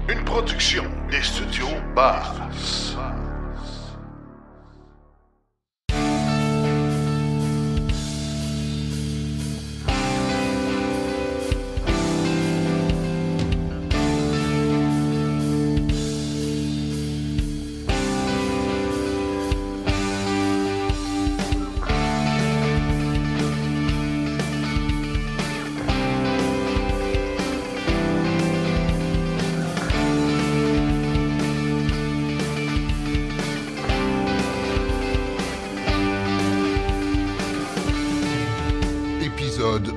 Une production des studios Bass.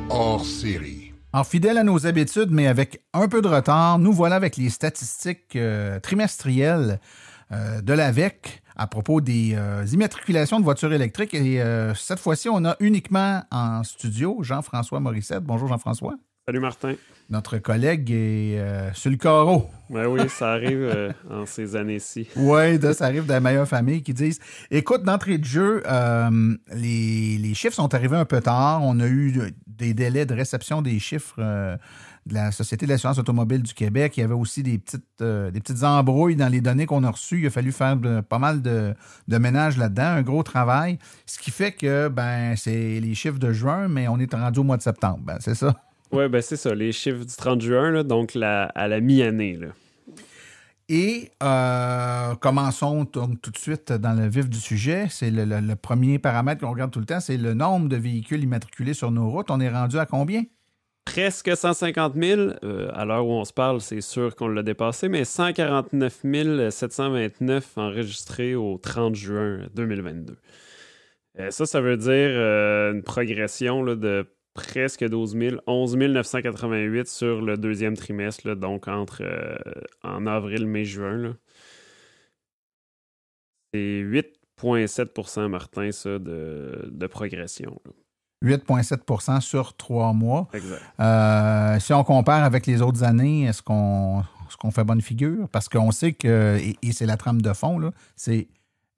Hors série. Alors, fidèle à nos habitudes, mais avec un peu de retard, nous voilà avec les statistiques trimestrielles de l'AVEQ à propos des immatriculations de voitures électriques. Et cette fois-ci, on a uniquement en studio Jean-François Morissette. Bonjour Jean-François. Salut Martin. Notre collègue est sur le carreau. Ben oui, ça arrive en ces années-ci. Oui, ça arrive de la meilleure famille qui disent « Écoute, d'entrée de jeu, les chiffres sont arrivés un peu tard. On a eu des délais de réception des chiffres de la Société de l'assurance automobile du Québec. Il y avait aussi des petites embrouilles dans les données qu'on a reçues. Il a fallu faire pas mal de ménage là-dedans, un gros travail. Ce qui fait que c'est les chiffres de juin, mais on est rendu au mois de septembre. C'est ça? Oui, c'est ça, les chiffres du 30 juin, là, donc à la mi-année. Là. Et commençons donc tout de suite dans le vif du sujet. C'est le premier paramètre qu'on regarde tout le temps, c'est le nombre de véhicules immatriculés sur nos routes. On est rendu à combien? Presque 150 000. À l'heure où on se parle, c'est sûr qu'on l'a dépassé, mais 149 729 enregistrés au 30 juin 2022. Ça veut dire une progression là, de presque 12 000, 11 988 sur le deuxième trimestre, là, donc en avril, mai, juin. Là. C'est 8,7 Martin, ça, de progression. Là. 8,7 sur 3 mois. Exact. Si on compare avec les autres années, est-ce qu'on fait bonne figure? Parce qu'on sait que, et c'est la trame de fond, là, c'est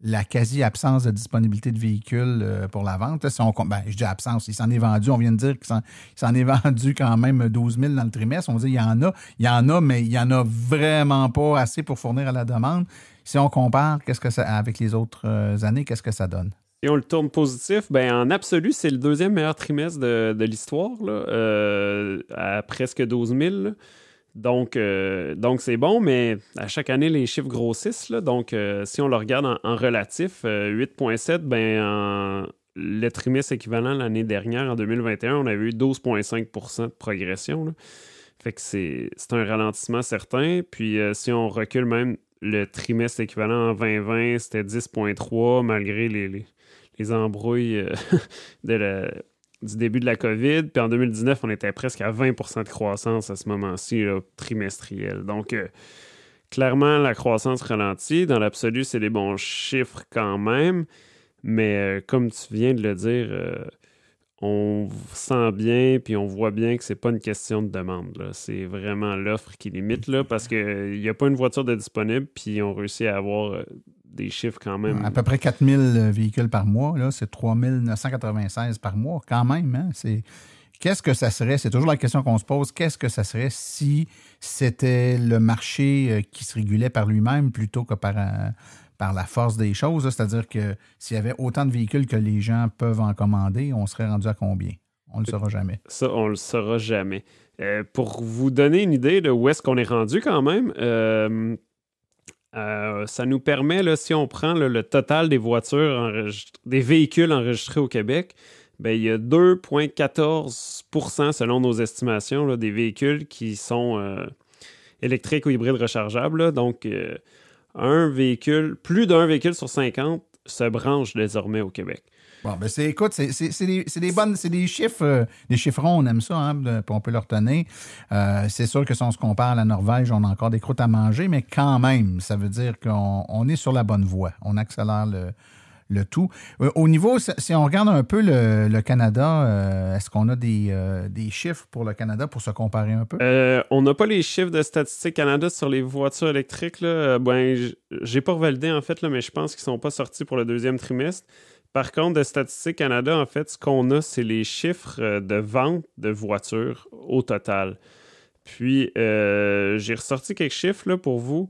la quasi-absence de disponibilité de véhicules pour la vente. Là, si je dis absence, il s'en est vendu, on vient de dire qu'il s'en est vendu quand même 12 000 dans le trimestre. On dit il y en a, mais il n'y en a vraiment pas assez pour fournir à la demande. Si on compare avec les autres années, qu'est-ce que ça donne? Si on le tourne positif, en absolu, c'est le deuxième meilleur trimestre de l'histoire, là, à presque 12 000. Là. Donc, c'est bon, mais à chaque année, les chiffres grossissent. Là, donc, si on le regarde en relatif, 8,7, le trimestre équivalent l'année dernière, en 2021, on avait eu 12,5 de progression. Là. Fait que c'est un ralentissement certain. Puis, si on recule même le trimestre équivalent en 2020, c'était 10,3 malgré les embrouilles du début de la COVID. Puis en 2019, on était presque à 20 de croissance à ce moment-ci, là, trimestriel. Donc, clairement, la croissance ralentit. Dans l'absolu, c'est des bons chiffres quand même. Mais comme tu viens de le dire, on sent bien puis on voit bien que c'est pas une question de demande. Là. C'est vraiment l'offre qui limite là, parce qu'il n'y a pas une voiture de disponible puis on réussit à avoir des chiffres quand même. À peu près 4 000 véhicules par mois, là, c'est 3 996 par mois quand même. Hein? Qu'est-ce que ça serait? C'est toujours la question qu'on se pose. Qu'est-ce que ça serait si c'était le marché qui se régulait par lui-même plutôt que par la force des choses? Là? C'est-à-dire que s'il y avait autant de véhicules que les gens peuvent en commander, on serait rendu à combien? On ne le saura jamais. Ça, on ne le saura jamais. Pour vous donner une idée de où est-ce qu'on est rendu quand même, ça nous permet, là, si on prend le total des des véhicules enregistrés au Québec, il y a 2,14 selon nos estimations là, des véhicules qui sont électriques ou hybrides rechargeables. Là. Donc, plus d'un véhicule sur 50 se branche désormais au Québec. Bon, écoute, c'est des chiffres, des chiffrons, on aime ça, hein, on peut le retenir. C'est sûr que si on se compare à la Norvège, on a encore des croûtes à manger, mais quand même, ça veut dire qu'on est sur la bonne voie. On accélère le tout. Au niveau, si on regarde un peu le Canada, est-ce qu'on a des chiffres pour le Canada pour se comparer un peu? On n'a pas les chiffres de Statistique Canada sur les voitures électriques. Là. J'ai pas revalidé en fait, là, mais je pense qu'ils ne sont pas sortis pour le deuxième trimestre. Par contre, de Statistique Canada, en fait, ce qu'on a, c'est les chiffres de vente de voitures au total. Puis, j'ai ressorti quelques chiffres là, pour vous.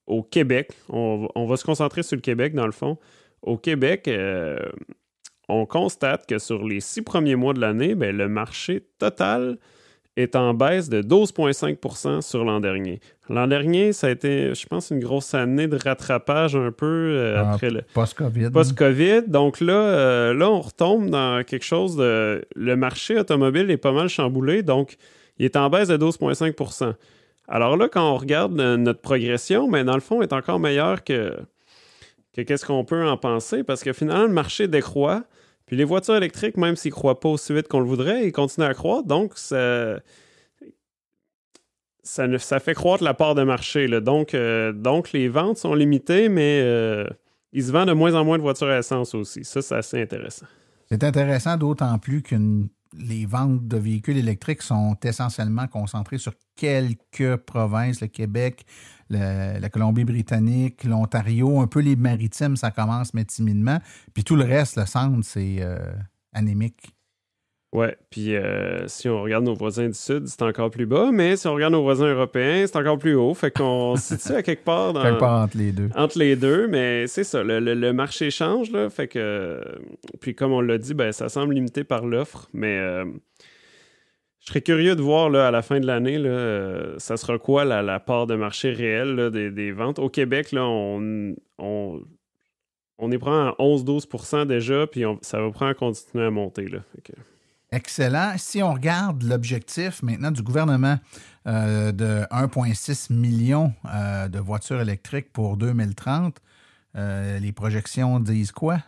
Au Québec, on va se concentrer sur le Québec dans le fond. Au Québec, on constate que sur les 6 premiers mois de l'année, ben, le marché total est en baisse de 12,5% sur l'an dernier. L'an dernier, ça a été, je pense, une grosse année de rattrapage un peu après le post-COVID. Post-COVID. Donc là, on retombe dans quelque chose de... Le marché automobile est pas mal chamboulé, donc il est en baisse de 12,5%. Alors là, quand on regarde notre progression, mais dans le fond, elle est encore meilleure que qu'est-ce qu'on peut en penser, parce que finalement, le marché décroît. Puis les voitures électriques, même s'ils ne croient pas aussi vite qu'on le voudrait, ils continuent à croître. Donc, ça fait croître la part de marché. Là. Donc, les ventes sont limitées, mais ils se vendent de moins en moins de voitures à essence aussi. Ça, c'est assez intéressant. C'est intéressant, d'autant plus que les ventes de véhicules électriques sont essentiellement concentrées sur quelques provinces, le Québec, la Colombie-Britannique, l'Ontario, un peu les maritimes, ça commence, mais timidement. Puis tout le reste, le centre, c'est anémique. Ouais, puis si on regarde nos voisins du Sud, c'est encore plus bas, mais si on regarde nos voisins européens, c'est encore plus haut. Fait qu'on se situe à quelque part entre les deux. Entre les deux, mais c'est ça, le marché change, là, fait que... Puis comme on l'a dit, ben ça semble limité par l'offre, mais je serais curieux de voir, là, à la fin de l'année, là, ça sera quoi la part de marché réelle là, des ventes. Au Québec, là, on est prend à 11-12% déjà, puis ça va prendre à continuer à monter, là. Fait que... Excellent. Si on regarde l'objectif maintenant du gouvernement de 1,6 million de voitures électriques pour 2030, les projections disent quoi?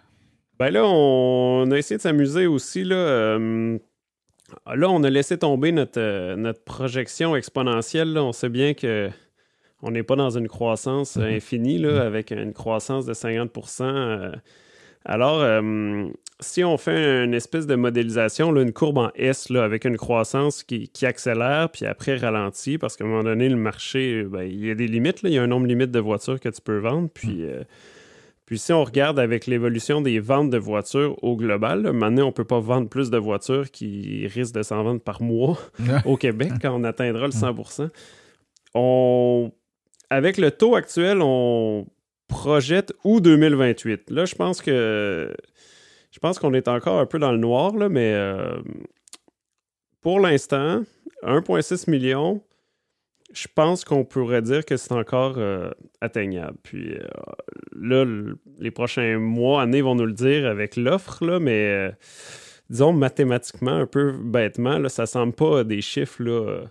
Ben là, on a essayé de s'amuser aussi. Là, là on a laissé tomber notre projection exponentielle. Là. On sait bien qu'on n'est pas dans une croissance infinie là, avec une croissance de 50%. Alors, si on fait une espèce de modélisation, là, une courbe en S là, avec une croissance qui accélère puis après ralentit, parce qu'à un moment donné, le marché, ben, il y a des limites. Là, il y a un nombre limite de voitures que tu peux vendre. Puis si on regarde avec l'évolution des ventes de voitures au global, là, maintenant, on ne peut pas vendre plus de voitures qui risquent de s'en vendre par mois au Québec quand on atteindra le 100%. Avec le taux actuel, on projette août 2028. Là, je pense qu'on est encore un peu dans le noir, là, mais pour l'instant, 1,6 million, je pense qu'on pourrait dire que c'est encore atteignable. Puis là, les prochains mois, années vont nous le dire avec l'offre, là, mais disons mathématiquement, un peu bêtement, là, ça ne semble pas des chiffres là,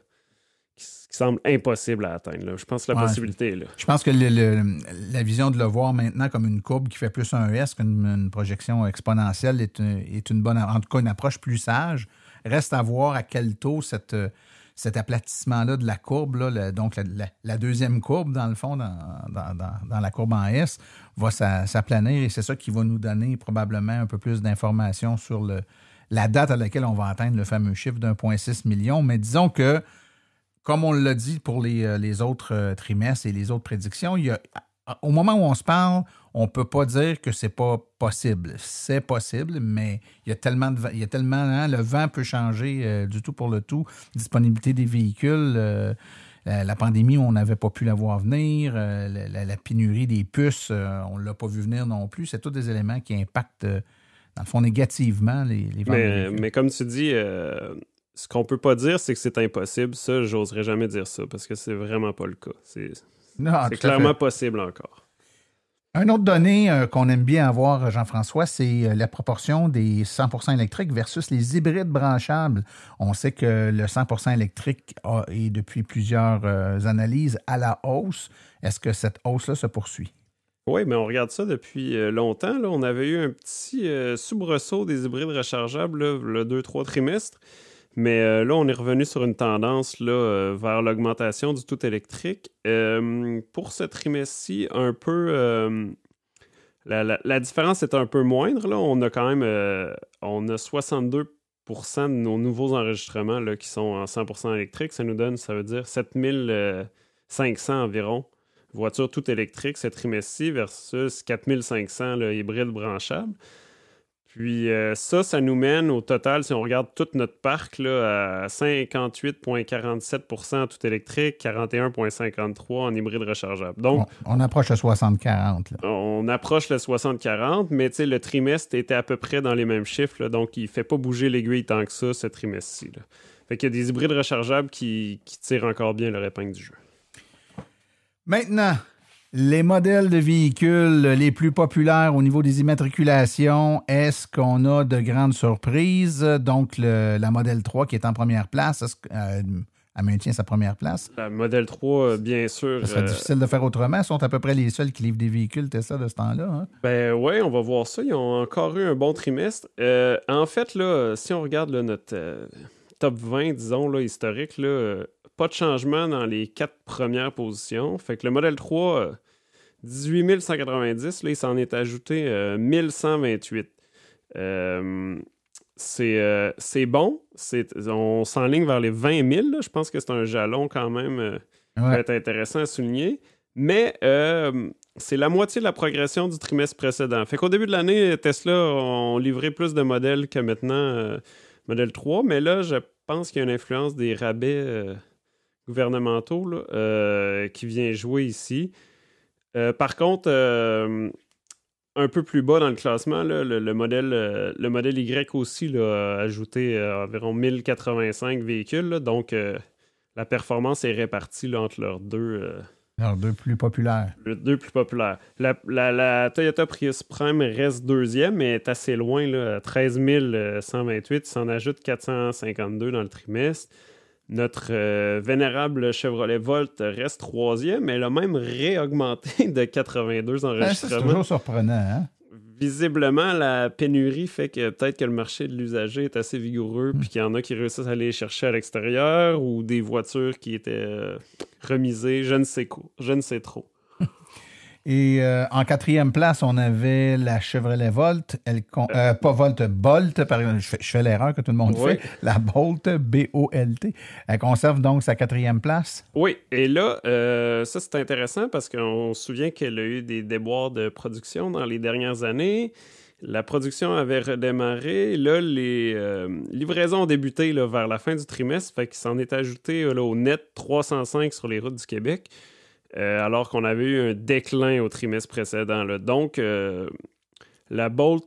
qui semblent impossibles à atteindre. Là. Je pense que la possibilité est là. Je pense que la vision de le voir maintenant comme une courbe qui fait plus un S qu'une projection exponentielle est une bonne, en tout cas une approche plus sage. Reste à voir à quel taux cet aplatissement-là de la courbe, là, donc la deuxième courbe, dans le fond, dans la courbe en S, va s'aplanir et c'est ça qui va nous donner probablement un peu plus d'informations sur la date à laquelle on va atteindre le fameux chiffre d'1,6 million. Mais disons que, comme on l'a dit pour les autres trimestres et les autres prédictions, au moment où on se parle, on ne peut pas dire que c'est pas possible. C'est possible, mais il y a tellement, le vent peut changer du tout pour le tout. Disponibilité des véhicules, la pandémie, on n'avait pas pu la voir venir. La pénurie des puces, on ne l'a pas vu venir non plus. C'est tous des éléments qui impactent, dans le fond, négativement les ventes de véhicules. Mais comme tu dis... ce qu'on peut pas dire, c'est que c'est impossible. Ça, j'oserais jamais dire ça, parce que c'est vraiment pas le cas. C'est clairement possible encore. Une autre donnée qu'on aime bien avoir, Jean-François, c'est la proportion des 100% électriques versus les hybrides branchables. On sait que le 100% électrique est depuis plusieurs analyses à la hausse. Est-ce que cette hausse-là se poursuit? Oui, mais on regarde ça depuis longtemps. Là. On avait eu un petit soubresaut des hybrides rechargeables là, le 2-3 trimestres. Mais là, on est revenu sur une tendance là, vers l'augmentation du tout électrique. Pour ce trimestre-ci, un peu... la différence est un peu moindre. Là. On a quand même... on a 62% de nos nouveaux enregistrements là, qui sont en 100% électrique. Ça veut dire 7500 environ voitures toutes électriques ce trimestre-ci versus 4500 hybrides branchables. Puis ça nous mène au total, si on regarde tout notre parc, là, à 58,47% en tout électrique, 41,53% en hybride rechargeable. Donc, on approche le 60-40. Là. On approche le 60-40, mais le trimestre était à peu près dans les mêmes chiffres, là, donc il ne fait pas bouger l'aiguille tant que ça, ce trimestre-ci. Là. Fait qu'il y a des hybrides rechargeables qui tirent encore bien leur épingle du jeu. Maintenant, les modèles de véhicules les plus populaires au niveau des immatriculations, est-ce qu'on a de grandes surprises? Donc, la Model 3 qui est en première place, elle maintient sa première place? La Model 3, bien sûr. Ce serait difficile de faire autrement. Ils sont à peu près les seuls qui livrent des véhicules Tesla de ce temps-là. Hein? Ben oui, on va voir ça. Ils ont encore eu un bon trimestre. En fait, là, si on regarde là, notre top 20, disons, là, historique, là, pas de changement dans les 4 premières positions. Fait que le Model 3... 18 190, là, il s'en est ajouté 1128. C'est bon. On s'enligne vers les 20 000. Là. Je pense que c'est un jalon quand même qui va être intéressant à souligner. Mais c'est la moitié de la progression du trimestre précédent. Fait qu'au début de l'année, Tesla ont livré plus de modèles que maintenant Model 3. Mais là, je pense qu'il y a une influence des rabais gouvernementaux là, qui vient jouer ici. Par contre, un peu plus bas dans le classement, là, le modèle Y aussi là, a ajouté environ 1085 véhicules. Là, donc, la performance est répartie là, entre leurs deux. Leurs deux plus populaires. Les deux plus populaires. La Toyota Prius Prime reste deuxième, mais est assez loin, là, 13 128. Il s'en ajoute 452 dans le trimestre. Notre vénérable Chevrolet Volt reste troisième, mais elle a même réaugmenté de 82 enregistrements. C'est toujours surprenant, hein? Visiblement, la pénurie fait que peut-être que le marché de l'usager est assez vigoureux, puis qu'il y en a qui réussissent à aller chercher à l'extérieur, ou des voitures qui étaient remisées, je ne sais quoi, je ne sais trop. Et en 4e place, on avait la Chevrolet Volt, pas Volt, Bolt, je fais l'erreur que tout le monde fait, la Bolt, B-O-L-T. Elle conserve donc sa 4e place? Oui, et là, ça c'est intéressant parce qu'on se souvient qu'elle a eu des déboires de production dans les dernières années. La production avait redémarré. Là, les livraisons ont débuté là, vers la fin du trimestre, fait qu'il s'en est ajouté là, au net 305 sur les routes du Québec. Alors qu'on avait eu un déclin au trimestre précédent. Là. Donc, la Bolt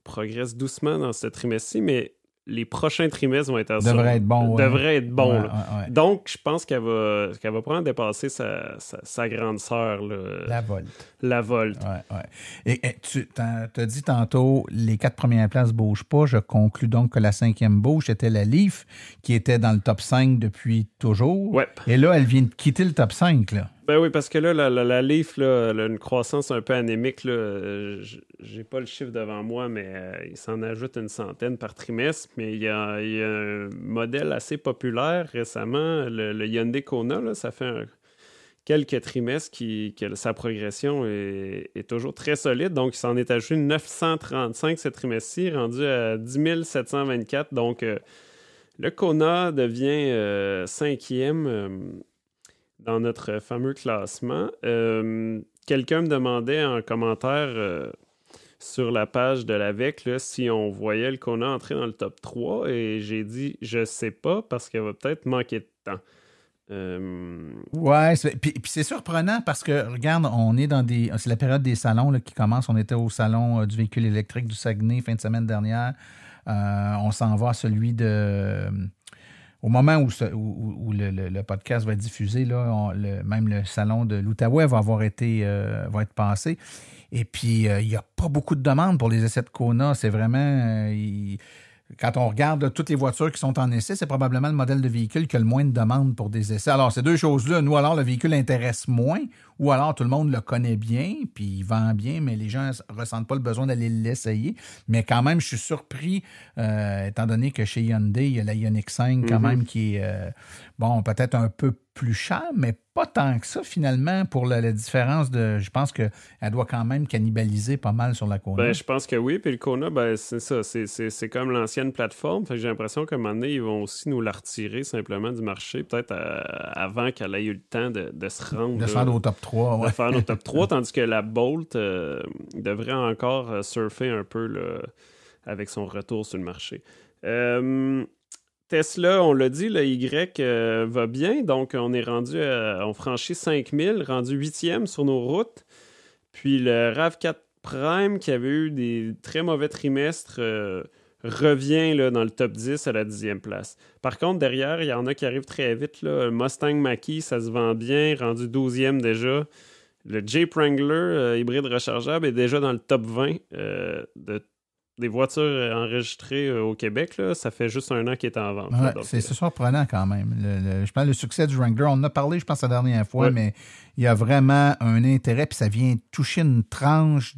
progresse doucement dans ce trimestre-ci, mais les prochains trimestres vont être devraient être bons. Ouais. Donc, je pense qu'elle va probablement dépasser sa grande sœur. Là, La Volt. Et tu as dit tantôt, les 4 premières places ne bougent pas. Je conclus donc que la 5e bouge, c'était la Leaf, qui était dans le top 5 depuis toujours. Ouais. Et là, elle vient de quitter le top 5, là. Ben oui, parce que là, la Leaf, là, elle a une croissance un peu anémique. Là. J'ai pas le chiffre devant moi, mais il s'en ajoute une centaine par trimestre. Mais il y a un modèle assez populaire récemment, le Hyundai Kona. Là, ça fait quelques trimestres que sa progression est toujours très solide. Donc, il s'en est ajouté 935 ce trimestre-ci, rendu à 10 724. Donc, le Kona devient 5e dans notre fameux classement. Quelqu'un me demandait en commentaire sur la page de l'AVEC là, si on voyait le Kona entrer dans le top 3 et j'ai dit je sais pas parce qu'elle va peut-être manquer de temps. Ouais, puis c'est surprenant parce que, regarde, on est dans c'est la période des salons là, qui commence. On était au salon du véhicule électrique du Saguenay fin de semaine dernière. On s'en va à celui de... Au moment où le podcast va être diffusé, là, même le salon de l'Outaouais va être passé. Et puis, il n'y a pas beaucoup de demandes pour les essais de Kona. C'est vraiment... quand on regarde là, toutes les voitures qui sont en essai, c'est probablement le modèle de véhicule qui a le moins de demandes pour des essais. Alors, ces deux choses-là, nous, alors, le véhicule intéresse moins, ou alors tout le monde le connaît bien, puis il vend bien, mais les gens ne ressentent pas le besoin d'aller l'essayer. Mais quand même, je suis surpris, étant donné que chez Hyundai, il y a la Ioniq 5 quand même qui est, peut-être un peu plus cher, mais pas tant que ça, finalement, pour la différence de... Je pense qu'elle doit quand même cannibaliser pas mal sur la Kona. Ben, je pense que oui. Puis le Kona, ben, c'est ça. C'est comme l'ancienne plateforme. Fait que j'ai l'impression qu'à un moment donné, ils vont aussi nous la retirer simplement du marché, peut-être avant qu'elle ait eu le temps de se rendre. De se rendre au top 3, ouais. De faire au top 3, tandis que la Bolt devrait encore surfer un peu là, avec son retour sur le marché. Tesla, on l'a dit, le Y va bien, donc on est rendu, on franchit 5000, rendu 8e sur nos routes. Puis le RAV4 Prime, qui avait eu des très mauvais trimestres, revient là, dans le top 10 à la 10e place. Par contre, derrière, il y en a qui arrivent très vite. Là. Le Mustang Mach-E, ça se vend bien, rendu 12e déjà. Le Jeep Wrangler hybride rechargeable est déjà dans le top 20 des voitures enregistrées au Québec. Là. Ça fait juste un an qu'il est en vente. Ouais, là, donc, c'est surprenant quand même. Je pense le succès du Wrangler, on en a parlé, je pense, la dernière fois, mais il y a vraiment un intérêt, puis ça vient toucher une tranche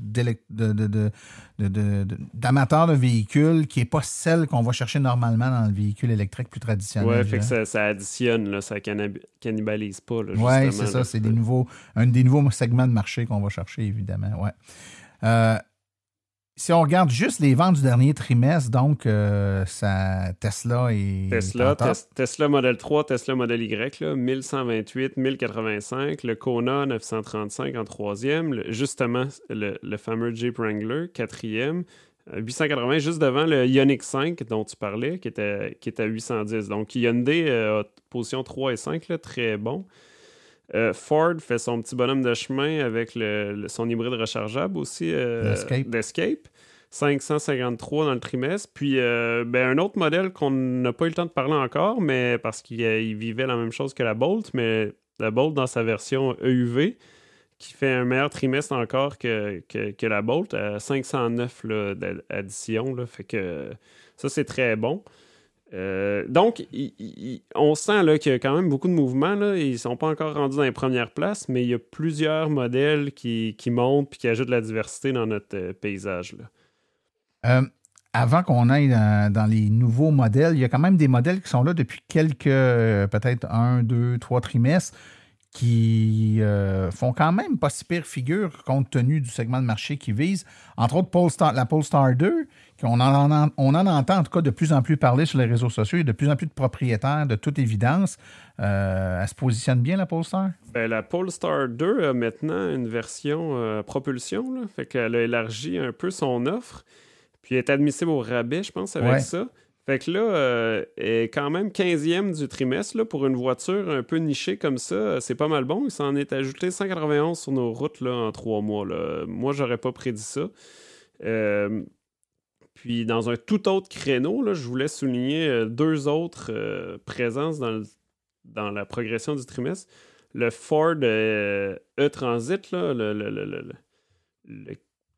d'amateurs de véhicules qui n'est pas celle qu'on va chercher normalement dans le véhicule électrique plus traditionnel. Oui, fait que ça additionne, là, ça cannibalise pas. Oui, c'est ça. C'est un des nouveaux segments de marché qu'on va chercher, évidemment. Ouais. Si on regarde juste les ventes du dernier trimestre, donc Tesla est Tesla Model 3, Tesla Model Y, là, 1128, 1085, le Kona 935 en troisième, justement le fameux Jeep Wrangler, quatrième, 880, juste devant le Ioniq 5 dont tu parlais, qui est à 810. Donc Hyundai, position 3 et 5, là, très bon. Ford fait son petit bonhomme de chemin avec son hybride rechargeable aussi d'Escape. 553 dans le trimestre. Puis un autre modèle qu'on n'a pas eu le temps de parler encore, mais parce qu'il vivait la même chose que la Bolt, mais la Bolt dans sa version EUV, qui fait un meilleur trimestre encore que la Bolt, à 509 là, d'addition. Là, fait que ça, c'est très bon. Donc, on sent là, qu'il y a quand même beaucoup de mouvements. Là. Ils ne sont pas encore rendus dans les premières places, mais il y a plusieurs modèles qui montent et qui ajoutent de la diversité dans notre paysage. Là. Avant qu'on aille dans les nouveaux modèles, il y a quand même des modèles qui sont là depuis peut-être 1, 2, 3 trimestres qui font quand même pas si pire figure compte tenu du segment de marché qu'ils visent. Entre autres, la Polestar 2, on en entend en tout cas de plus en plus parler sur les réseaux sociaux. Il y a de plus en plus de propriétaires, de toute évidence. Elle se positionne bien, la Polestar? La Polestar 2 a maintenant une version propulsion. Là, fait qu'elle a élargi un peu son offre. Puis elle est admissible au rabais, je pense, avec ça. Fait que là, elle est quand même 15e du trimestre. Là, pour une voiture un peu nichée comme ça, c'est pas mal bon. Il s'en est ajouté 191 sur nos routes là, en 3 mois. Là. Moi, j'aurais pas prédit ça. Puis dans un tout autre créneau, là, je voulais souligner 2 autres présences dans la progression du trimestre. Le Ford E-Transit, là, le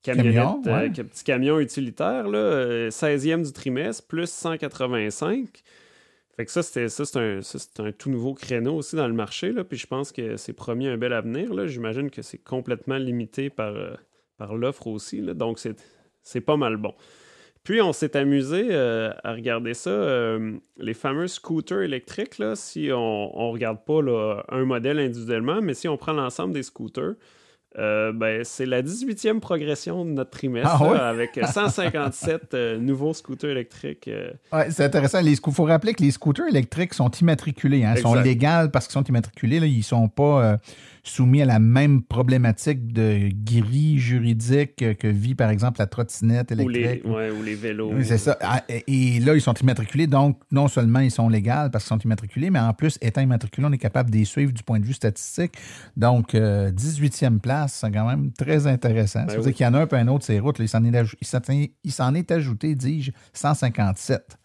camionnette, petit camion utilitaire, là, 16e du trimestre, plus 185. Fait que ça, c'est un tout nouveau créneau aussi dans le marché. Là, puis je pense que c'est promis un bel avenir. Là. J'imagine que c'est complètement limité par l'offre aussi. Là, donc, c'est pas mal bon. Puis, on s'est amusé à regarder ça. Les fameux scooters électriques, là, si on ne regarde pas là, un modèle individuellement, mais si on prend l'ensemble des scooters, c'est la 18e progression de notre trimestre là, avec 157 nouveaux scooters électriques. Ouais, c'est intéressant. Il faut rappeler que les scooters électriques sont immatriculés. Ils sont légaux parce qu'ils sont immatriculés. Là, ils ne sont pas soumis à la même problématique de grille juridique que vit, par exemple, la trottinette électrique. Ou les vélos. Oui, c'est ça. Et là, ils sont immatriculés. Donc, non seulement ils sont légaux parce qu'ils sont immatriculés, mais en plus, étant immatriculés, on est capable de les suivre du point de vue statistique. Donc, 18e place, c'est quand même très intéressant. Ça veut dire qu'il y en a un peu un autre, ces routes. Là, il s'en est ajouté, dis-je, 157.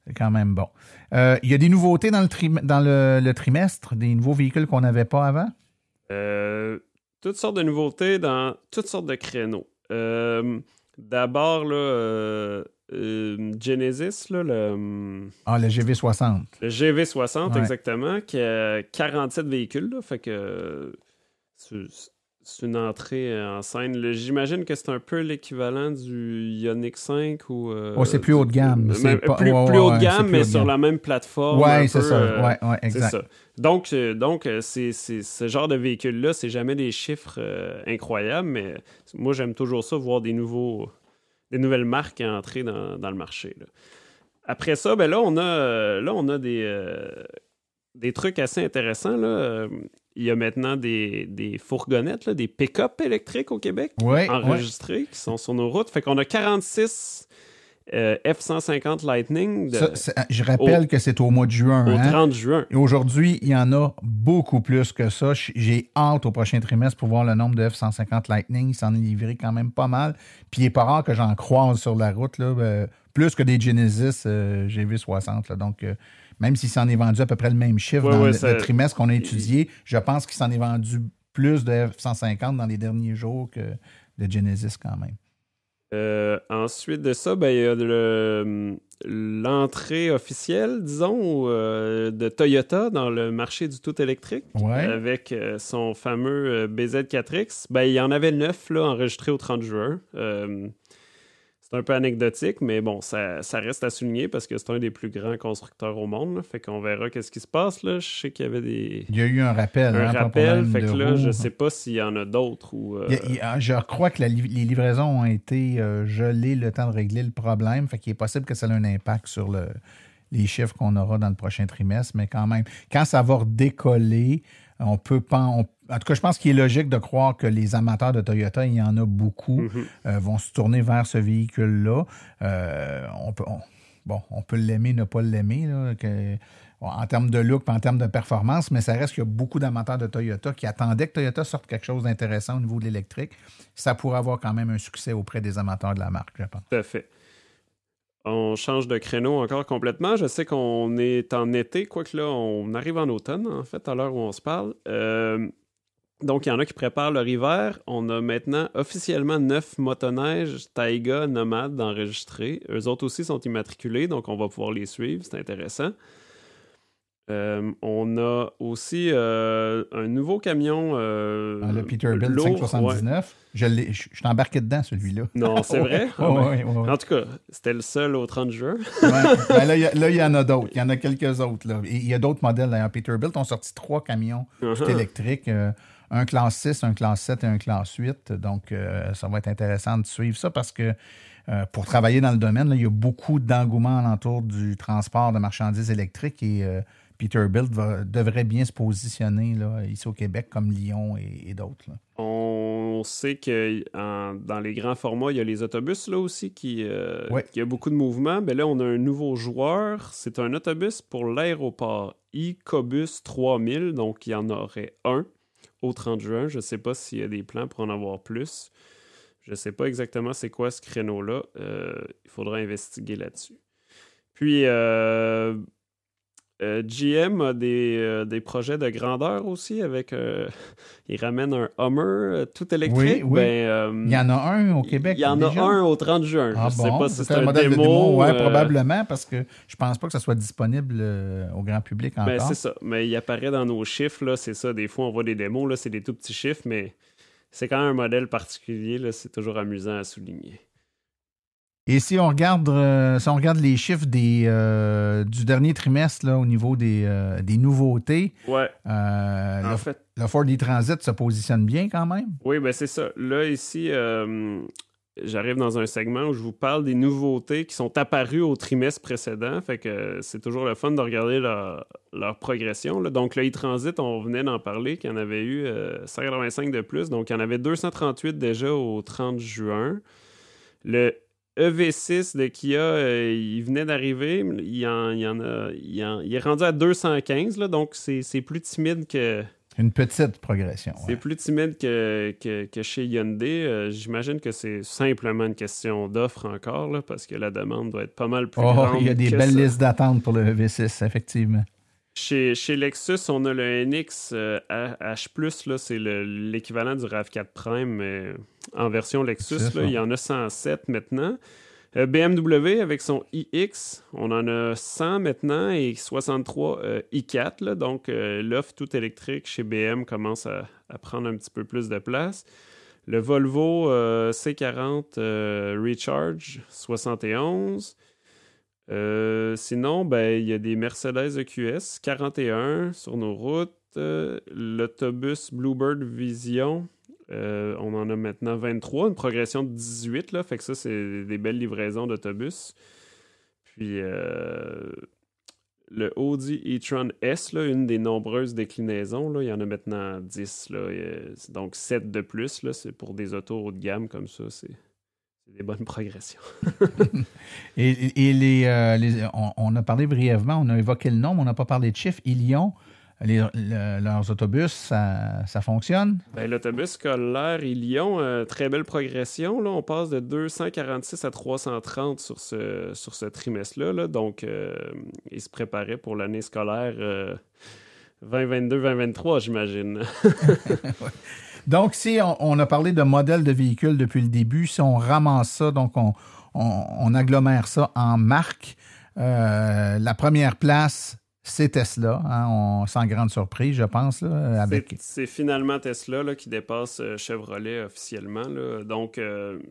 C'est quand même bon. Il y a des nouveautés dans le trimestre, des nouveaux véhicules qu'on n'avait pas avant? Toutes sortes de nouveautés dans toutes sortes de créneaux. D'abord, là, Genesis, là, le GV60. Le GV60, exactement, qui a 47 véhicules. Là, fait que C'est une entrée en scène. J'imagine que c'est un peu l'équivalent du Ioniq 5 ou... c'est plus haut de gamme. Plus haut de gamme, mais sur la même plateforme. Oui, c'est ça. Oui, exact. C'est ça. Donc c'est ce genre de véhicule-là, c'est jamais des chiffres incroyables, mais moi, j'aime toujours ça, voir des nouvelles marques entrer dans le marché. Là. Après ça, ben là, on a des trucs assez intéressants. Là. Il y a maintenant des fourgonnettes, là, des pick-up électriques au Québec enregistrés qui sont sur nos routes. Fait qu'on a 46 F-150 Lightning. Je rappelle que c'est au mois de juin. Au 30 juin. Et aujourd'hui, il y en a beaucoup plus que ça. J'ai hâte au prochain trimestre pour voir le nombre de F-150 Lightning. Il s'en est livré quand même pas mal. Puis il n'est pas rare que j'en croise sur la route. Là, plus que des Genesis GV60. Là, donc, même s'il s'en est vendu à peu près le même chiffre le trimestre qu'on a étudié, je pense qu'il s'en est vendu plus de F-150 dans les derniers jours que de Genesis quand même. Ensuite de ça, il y a l'entrée officielle, disons, de Toyota dans le marché du tout électrique avec son fameux BZ4X. Il y en avait 9 là, enregistrés au 30 juin. C'est un peu anecdotique, mais bon, ça reste à souligner parce que c'est un des plus grands constructeurs au monde. Là, fait qu'on verra qu'est-ce qui se passe. Là. Je sais qu'il y avait des... Il y a eu un rappel. Fait que là, je ne sais pas s'il y en a d'autres. Je crois que les livraisons ont été gelées le temps de régler le problème. Fait qu'il est possible que ça ait un impact sur les chiffres qu'on aura dans le prochain trimestre. Mais quand même, quand ça va redécoller, on peut pas... En tout cas, je pense qu'il est logique de croire que les amateurs de Toyota, il y en a beaucoup, vont se tourner vers ce véhicule-là. On peut l'aimer, ne pas l'aimer, là, en termes de look et en termes de performance, mais ça reste qu'il y a beaucoup d'amateurs de Toyota qui attendaient que Toyota sorte quelque chose d'intéressant au niveau de l'électrique. Ça pourrait avoir quand même un succès auprès des amateurs de la marque, je pense. Tout à fait. On change de créneau encore complètement. Je sais qu'on est en été, quoique là, on arrive en automne, en fait, à l'heure où on se parle. Donc, il y en a qui préparent leur hiver. On a maintenant officiellement 9 motoneiges Taiga Nomad d'enregistrer. Eux autres aussi sont immatriculés, donc on va pouvoir les suivre. C'est intéressant. On a aussi un nouveau camion le Peterbilt 579. Je suis embarqué dedans, celui-là. Non, c'est vrai? Ouais. En tout cas, c'était le seul au 30 juin. Là, il y en a d'autres. Il y en a quelques autres. Là. Et il y a d'autres modèles. D'ailleurs, Peterbilt ont sorti 3 camions tout électriques. Un classe 6, un classe 7 et un classe 8. Donc, ça va être intéressant de suivre ça parce que pour travailler dans le domaine, là, il y a beaucoup d'engouement alentour du transport de marchandises électriques et Peterbilt devrait bien se positionner là, ici au Québec comme Lyon et d'autres. Là. On sait que dans les grands formats, il y a les autobus là aussi qui a beaucoup de mouvements. Mais là, on a un nouveau joueur. C'est un autobus pour l'aéroport Icobus 3000. Donc, il y en aurait un au 30 juin. Je ne sais pas s'il y a des plans pour en avoir plus. Je ne sais pas exactement c'est quoi ce créneau-là. Il faudra investiguer là-dessus. Puis, GM a des projets de grandeur aussi avec... ils ramènent un Hummer tout électrique. Oui. Il y en a un au Québec. Il y en a un au 30 juin. Je ne sais pas si c'est un modèle démo. De démo. Oui, probablement, parce que je pense pas que ça soit disponible au grand public encore. C'est ça. Mais il apparaît dans nos chiffres. Là, c'est ça. Des fois, on voit des démos. Là, c'est des tout petits chiffres, mais c'est quand même un modèle particulier. Là, c'est toujours amusant à souligner. Et si on regarde les chiffres du dernier trimestre là, au niveau des nouveautés, en fait, le Ford e-Transit se positionne bien quand même. Oui, c'est ça. Là, ici, j'arrive dans un segment où je vous parle des nouveautés qui sont apparues au trimestre précédent. Fait que c'est toujours le fun de regarder leur progression. Là. Donc, le e-Transit, on venait d'en parler, qu'il y en avait eu 185 de plus. Donc, il y en avait 238 déjà au 30 juin. Le EV6 de Kia, il venait d'arriver. Il est rendu à 215, là, donc c'est plus timide que... Une petite progression. C'est plus timide que chez Hyundai. J'imagine que c'est simplement une question d'offre encore, là, parce que la demande doit être pas mal plus grande. Il y a des belles listes d'attente pour le EV6, effectivement. Chez Lexus, on a le NX H+, là, c'est l'équivalent du RAV4 Prime, mais en version Lexus. Là, il y en a 107 maintenant. BMW avec son iX, on en a 100 maintenant et 63 i4. Là, donc, l'offre tout électrique chez BM commence à prendre un petit peu plus de place. Le Volvo C40 Recharge 71. Sinon, il y a des Mercedes EQS 41 sur nos routes. L'autobus Bluebird Vision, on en a maintenant 23, une progression de 18, là, fait que ça, c'est des belles livraisons d'autobus. Puis le Audi e-tron S, là, une des nombreuses déclinaisons, là, il y en a maintenant 10, là, donc 7 de plus, là, c'est pour des autos haut de gamme comme ça, c'est des bonnes progressions. Et on a parlé brièvement, on a évoqué le nom, mais on n'a pas parlé de chiffres. Ilion, leurs autobus, ça fonctionne? L'autobus scolaire Ilion, très belle progression. Là. On passe de 246 à 330 sur ce trimestre-là. Là. Donc, ils se préparaient pour l'année scolaire 2022-2023, j'imagine. Donc, si on a parlé de modèles de véhicules depuis le début, si on ramasse ça, donc on agglomère ça en marque, la première place, c'est Tesla, hein, sans grande surprise, je pense. Là, c'est finalement Tesla là, qui dépasse Chevrolet officiellement. Là. Donc,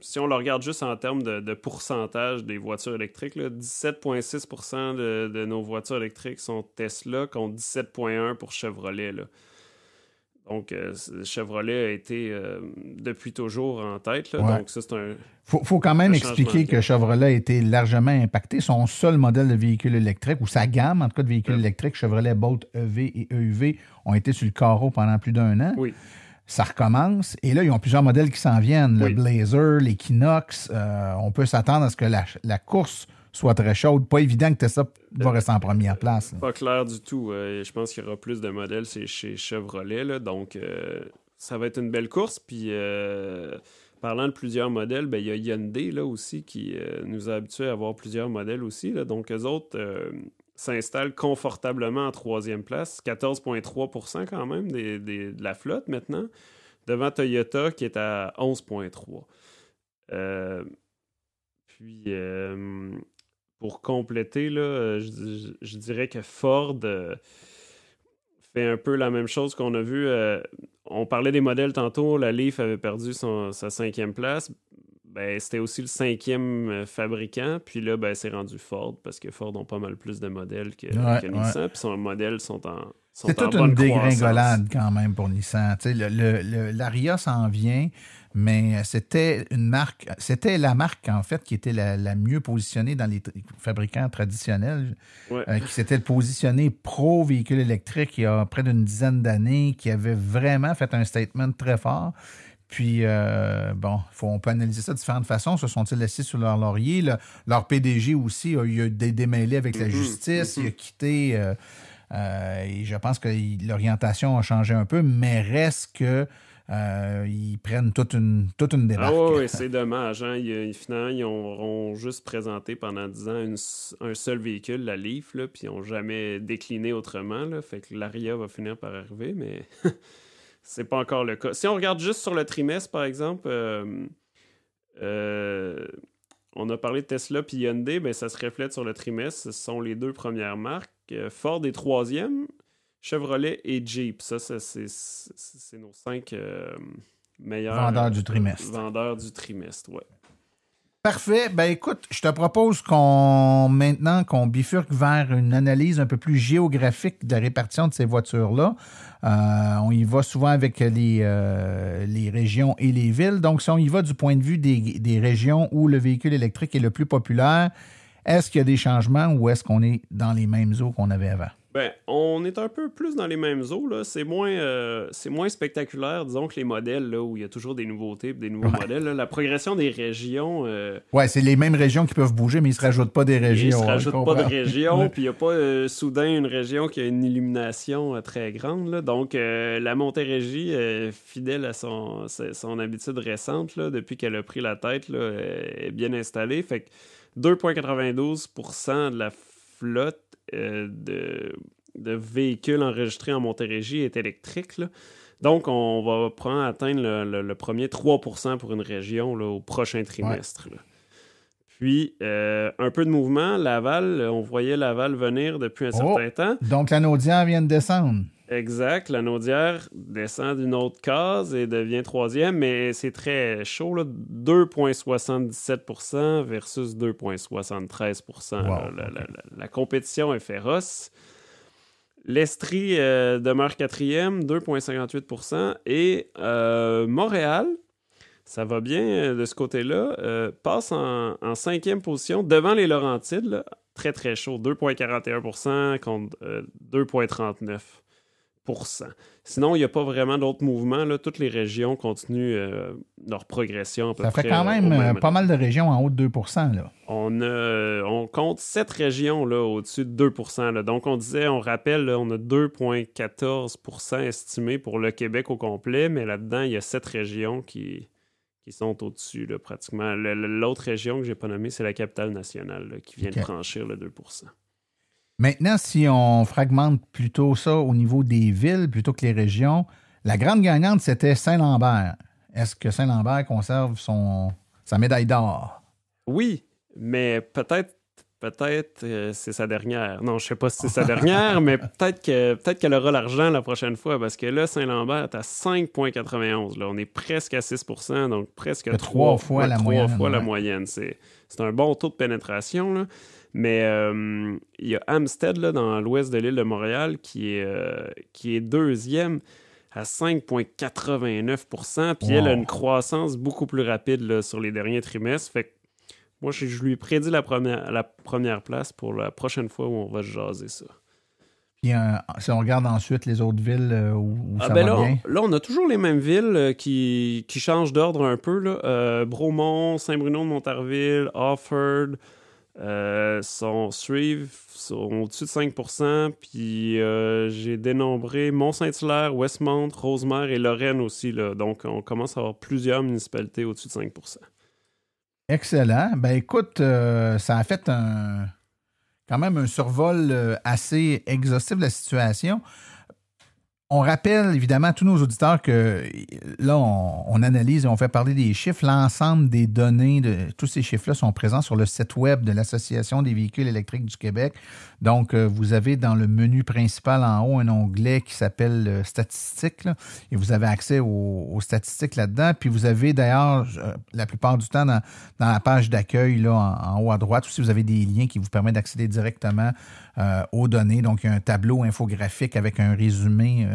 si on le regarde juste en termes de pourcentage des voitures électriques, 17,6% de nos voitures électriques sont Tesla contre 17,1% pour Chevrolet. Là. Donc, Chevrolet a été depuis toujours en tête. Là, ouais. Donc, ça, c'est un... Faut quand même expliquer que Chevrolet a été largement impacté. Son seul modèle de véhicule électrique, ou sa gamme, en tout cas, de véhicules électriques, Chevrolet Bolt EV et EUV, ont été sur le carreau pendant plus d'1 an. Oui. Ça recommence. Et là, ils ont plusieurs modèles qui s'en viennent. Oui. Le Blazer, l'Equinox. On peut s'attendre à ce que la course soit très chaude. Pas évident que Tesla va rester en première place. Pas clair du tout. Je pense qu'il y aura plus de modèles chez Chevrolet. Là, donc, ça va être une belle course. Puis, parlant de plusieurs modèles, il y a Hyundai là, aussi qui nous a habitués à avoir plusieurs modèles aussi. Là. Donc, eux autres s'installent confortablement en troisième place. 14,3% quand même de la flotte maintenant. Devant Toyota qui est à 11,3%. Puis... pour compléter, là, je dirais que Ford fait un peu la même chose qu'on a vu. On parlait des modèles tantôt. La Leaf avait perdu sa 5e place. C'était aussi le 5e fabricant. Puis là, c'est rendu Ford parce que Ford ont pas mal plus de modèles que Nissan. Puis son modèle sont en c'est toute une dégringolade quand même pour Nissan. L'Aria s'en vient, mais c'était la marque en fait qui était la mieux positionnée dans les fabricants traditionnels, qui s'était positionnée pro-véhicule électrique il y a près d'une dizaine d'années, qui avait vraiment fait un statement très fort. Puis, on peut analyser ça de différentes façons. Se sont-ils assis sur leur laurier? Leur PDG aussi a eu des démêlés avec la justice. Il a quitté... et je pense que l'orientation a changé un peu, mais reste que ils prennent toute une débarque. Ah oui, c'est dommage. Hein? Finalement, ils ont juste présenté pendant 10 ans un seul véhicule, la Leaf, là, puis ils n'ont jamais décliné autrement. Là, fait que l'Aria va finir par arriver, mais c'est pas encore le cas. Si on regarde juste sur le trimestre, par exemple, on a parlé de Tesla puis Hyundai, ça se reflète sur le trimestre. Ce sont les deux premières marques. Ford est 3e, Chevrolet et Jeep. Ça, c'est nos 5 meilleurs vendeurs du trimestre. Vendeurs du trimestre, oui. Parfait. Écoute, je te propose maintenant qu'on bifurque vers une analyse un peu plus géographique de la répartition de ces voitures-là. On y va souvent avec les régions et les villes. Donc, si on y va du point de vue des régions où le véhicule électrique est le plus populaire, est-ce qu'il y a des changements ou est-ce qu'on est dans les mêmes eaux qu'on avait avant? On est un peu plus dans les mêmes eaux. Là. C'est moins spectaculaire, disons, que les modèles là, où il y a toujours des nouveautés et des nouveaux modèles. Là. La progression des régions... c'est les mêmes régions qui peuvent bouger, mais ils ne se rajoutent pas des régions. Ils ne se rajoutent pas de régions, puis il n'y a pas soudain une région qui a une illumination très grande. Là. Donc, la Montérégie, fidèle à son habitude récente, là, depuis qu'elle a pris la tête, là, est bien installée. Fait que 2,92% de la flotte de véhicules enregistrés en Montérégie est électrique. Là. Donc, on va probablement atteindre le premier 3% pour une région là, au prochain trimestre. Là. Puis, un peu de mouvement. Laval, on voyait Laval venir depuis un certain temps. Donc, la Naudière vient de descendre. Exact. La Naudière descend d'une autre case et devient troisième, mais c'est très chaud, là. 2,77% versus 2,73%. Wow. La compétition est féroce. L'Estrie demeure quatrième, 2,58%. Et Montréal, ça va bien de ce côté-là, passe en cinquième position devant les Laurentides, là, très très chaud, 2,41% contre 2,39%. Sinon, il n'y a pas vraiment d'autres mouvements. Là. Toutes les régions continuent leur progression. À peu ça près fait quand même pas mal de régions en haut de 2%. Là. On compte 7 régions là, au-dessus de 2%. Là. Donc, on rappelle, là, on a 2,14% estimé pour le Québec au complet, mais là-dedans, il y a 7 régions qui sont au-dessus, là, pratiquement. L'autre région que je n'ai pas nommée, c'est la capitale nationale, là, qui vient de franchir le 2%. Maintenant, si on fragmente plutôt ça au niveau des villes plutôt que les régions, la grande gagnante, c'était Saint-Lambert. Est-ce que Saint-Lambert conserve sa médaille d'or? Oui, mais peut-être c'est sa dernière. Non, je ne sais pas si c'est sa dernière, mais peut-être qu'elle aura l'argent la prochaine fois, parce que là, Saint-Lambert est à 5,91. Là, on est presque à 6%, donc presque trois fois la moyenne. C'est un bon taux de pénétration, là. Mais il y a Amstead, là, dans l'ouest de l'île de Montréal, qui est deuxième à 5,89%. Puis elle a une croissance beaucoup plus rapide là, sur les derniers trimestres. Fait que moi, je lui ai prédit la première place pour la prochaine fois où on va jaser ça. Puis si on regarde ensuite les autres villes où ça va bien. Là, on a toujours les mêmes villes qui changent d'ordre un peu. Là. Bromont, Saint-Bruno de Montarville, Offord... suivent sont au-dessus de 5%, puis j'ai dénombré Mont-Saint-Hilaire, Westmount, Rosemère et Lorraine aussi. Là. Donc, on commence à avoir plusieurs municipalités au-dessus de 5%. Excellent. Ben écoute, ça a fait quand même un survol assez exhaustif de la situation. On rappelle évidemment à tous nos auditeurs que là, on analyse et on fait parler des chiffres. L'ensemble des données de tous ces chiffres-là sont présents sur le site web de l'Association des véhicules électriques du Québec. Donc, vous avez dans le menu principal en haut un onglet qui s'appelle Statistiques, là, et vous avez accès aux statistiques là-dedans. Puis vous avez d'ailleurs, la plupart du temps, dans la page d'accueil là, en haut à droite, aussi, vous avez des liens qui vous permettent d'accéder directement aux données. Donc, il y a un tableau infographique avec un résumé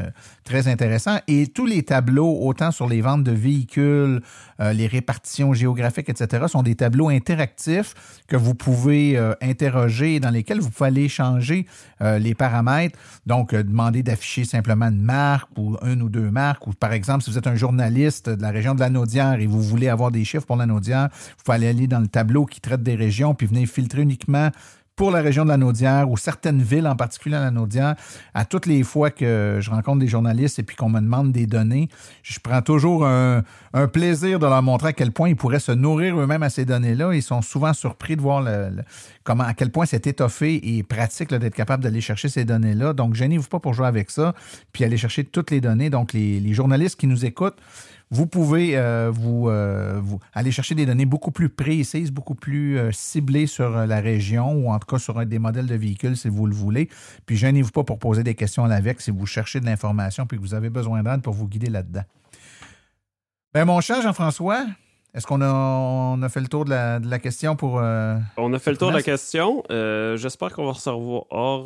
très intéressant. Et tous les tableaux, autant sur les ventes de véhicules, les répartitions géographiques, etc., sont des tableaux interactifs que vous pouvez interroger, dans lesquels vous pouvez aller changer les paramètres. Donc, demander d'afficher simplement une marque ou une ou deux marques. Ou par exemple, si vous êtes un journaliste de la région de la Naudière et vous voulez avoir des chiffres pour la Naudière, vous pouvez aller dans le tableau qui traite des régions puis venir filtrer uniquement pour la région de la Naudière ou certaines villes, en particulier la Naudière. À toutes les fois que je rencontre des journalistes et puis qu'on me demande des données, je prends toujours un plaisir de leur montrer à quel point ils pourraient se nourrir eux-mêmes à ces données-là. Ils sont souvent surpris de voir à quel point c'est étoffé et pratique là, d'être capable d'aller chercher ces données-là. Donc, gênez-vous pas pour jouer avec ça, puis aller chercher toutes les données. Donc, les journalistes qui nous écoutent, vous pouvez vous aller chercher des données beaucoup plus précises, beaucoup plus ciblées sur la région ou en tout cas sur des modèles de véhicules si vous le voulez. Puis, gênez-vous pas pour poser des questions à l'AVEQ si vous cherchez de l'information puis que vous avez besoin d'aide pour vous guider là-dedans. Bien, mon cher Jean-François, est-ce qu'on a fait le tour de la question pour... On a fait le tour de la question. J'espère qu'on va recevoir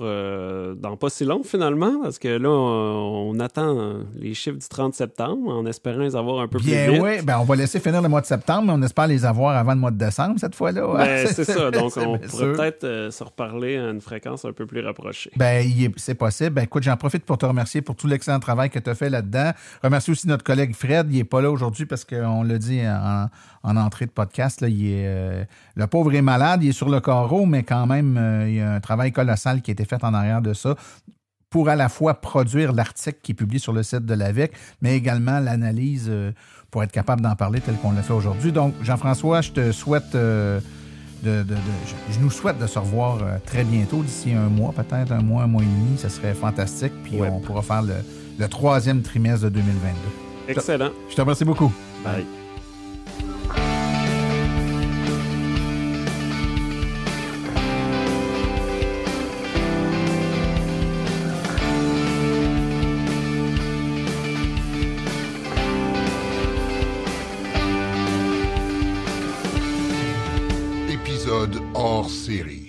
dans pas si long, finalement, parce que là, on attend les chiffres du 30 septembre en espérant les avoir un peu plus vite. Oui, on va laisser finir le mois de septembre, mais on espère les avoir avant le mois de décembre, cette fois-là. C'est ça. Donc, on pourrait peut-être se reparler à une fréquence un peu plus rapprochée. C'est possible. Écoute, j'en profite pour te remercier pour tout l'excellent travail que tu as fait là-dedans. Remercie aussi notre collègue Fred. Il n'est pas là aujourd'hui parce qu'on l'a dit en entrée de podcast. Là, le pauvre est malade, il est sur le carreau, mais quand même, il y a un travail colossal qui a été fait en arrière de ça pour à la fois produire l'article qui est publié sur le site de l'AVEQ, mais également l'analyse pour être capable d'en parler tel qu'on l'a fait aujourd'hui. Donc, Jean-François, je te souhaite... je nous souhaite de se revoir très bientôt, d'ici un mois, peut-être un mois et demi. Ça serait fantastique. Puis on pourra faire le troisième trimestre de 2022. Excellent. Je te remercie beaucoup. Bye. épisode hors série.